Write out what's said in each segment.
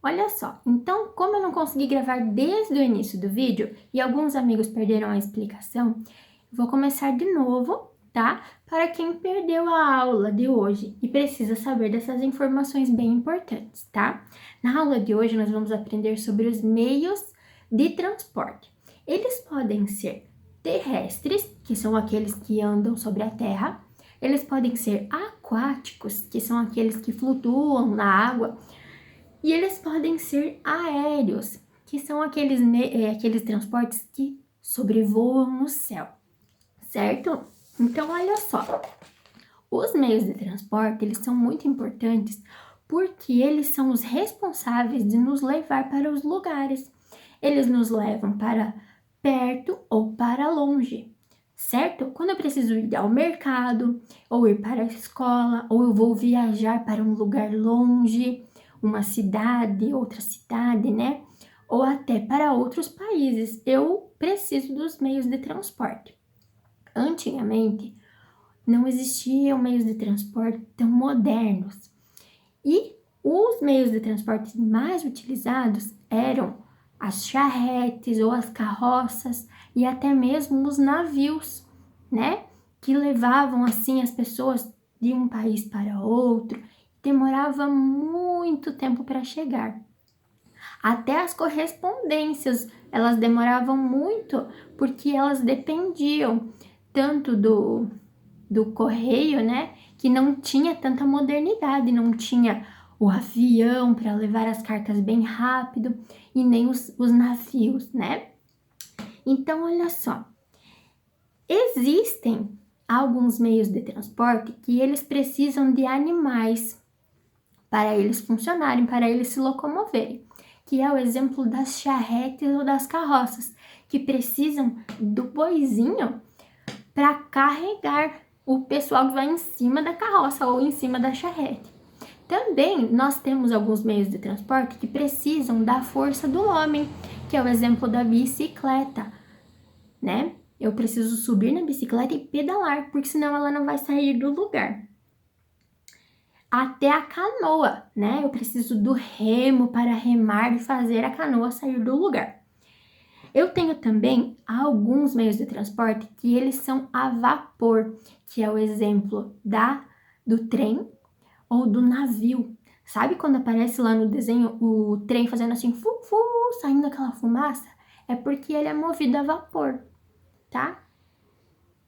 Olha só, então, como eu não consegui gravar desde o início do vídeo e alguns amigos perderam a explicação, vou começar de novo, tá? Para quem perdeu a aula de hoje e precisa saber dessas informações bem importantes, tá? Na aula de hoje, nós vamos aprender sobre os meios de transporte. Eles podem ser terrestres, que são aqueles que andam sobre a terra, eles podem ser aquáticos, que são aqueles que flutuam na água, e eles podem ser aéreos, que são aqueles transportes que sobrevoam no céu, certo? Então, olha só, os meios de transporte, eles são muito importantes porque eles são os responsáveis de nos levar para os lugares. Eles nos levam para perto ou para longe, certo? Quando eu preciso ir ao mercado, ou ir para a escola, ou eu vou viajar para um lugar longe, uma cidade, outra cidade, né? Ou até para outros países, eu preciso dos meios de transporte. Antigamente, não existiam meios de transporte tão modernos. E os meios de transporte mais utilizados eram as charretes ou as carroças e até mesmo os navios, né? Que levavam assim as pessoas de um país para outro. Demorava muito tempo para chegar. Até as correspondências, elas demoravam muito porque elas dependiam tanto do correio, né? Que não tinha tanta modernidade, não tinha o avião para levar as cartas bem rápido e nem os navios, né? Então, olha só, existem alguns meios de transporte que eles precisam de animais para eles funcionarem, para eles se locomoverem, que é o exemplo das charretes ou das carroças, que precisam do boizinho para carregar o pessoal que vai em cima da carroça ou em cima da charrete. Também nós temos alguns meios de transporte que precisam da força do homem, que é o exemplo da bicicleta, né? Eu preciso subir na bicicleta e pedalar, porque senão ela não vai sair do lugar. Até a canoa, né? Eu preciso do remo para remar e fazer a canoa sair do lugar. Eu tenho também alguns meios de transporte que eles são a vapor, que é o exemplo do trem ou do navio. Sabe quando aparece lá no desenho o trem fazendo assim, saindo aquela fumaça? É porque ele é movido a vapor, tá?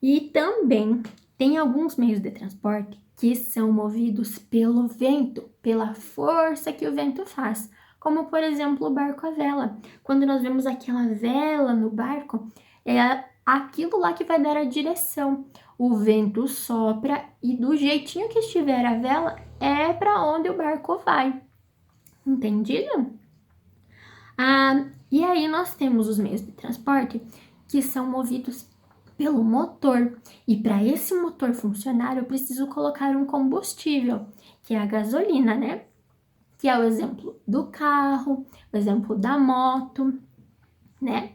E também tem alguns meios de transporte que são movidos pelo vento, pela força que o vento faz, como por exemplo o barco à vela. Quando nós vemos aquela vela no barco, é aquilo lá que vai dar a direção. O vento sopra e do jeitinho que estiver a vela é para onde o barco vai. Entendido? E aí nós temos os meios de transporte que são movidos pelo motor. E para esse motor funcionar, eu preciso colocar um combustível, que é a gasolina, né? Que é o exemplo do carro, o exemplo da moto, né?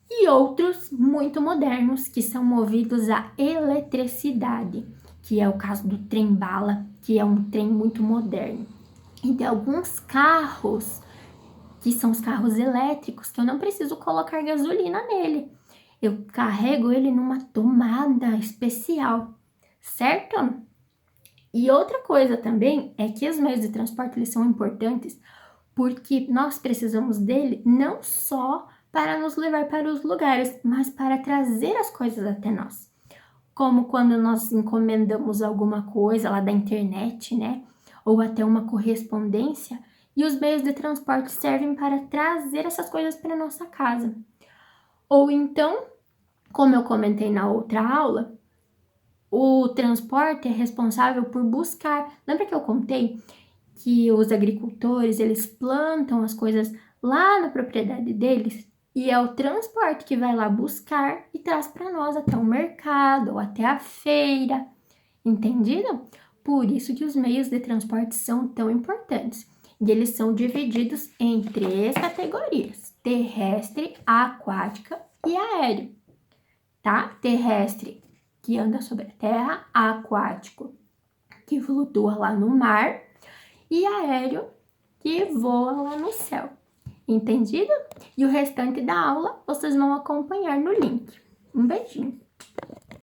E outros muito modernos que são movidos a eletricidade, que é o caso do trem-bala, que é um trem muito moderno. E tem alguns carros que são os carros elétricos, que eu não preciso colocar gasolina nele. Eu carrego ele numa tomada especial, certo? E outra coisa também é que os meios de transporte eles são importantes porque nós precisamos dele não só para nos levar para os lugares, mas para trazer as coisas até nós. Como quando nós encomendamos alguma coisa lá da internet, né? Ou até uma correspondência, e os meios de transporte servem para trazer essas coisas para nossa casa. Ou então, como eu comentei na outra aula, o transporte é responsável por buscar. Lembra que eu contei que os agricultores, eles plantam as coisas lá na propriedade deles e é o transporte que vai lá buscar e traz para nós até o mercado ou até a feira. Entendido? Por isso que os meios de transporte são tão importantes. E eles são divididos em 3 categorias: terrestre, aquática e aéreo. Tá? Terrestre, que anda sobre a terra, aquático, que flutua lá no mar, e aéreo, que voa lá no céu. Entendido? E o restante da aula vocês vão acompanhar no link. Um beijinho!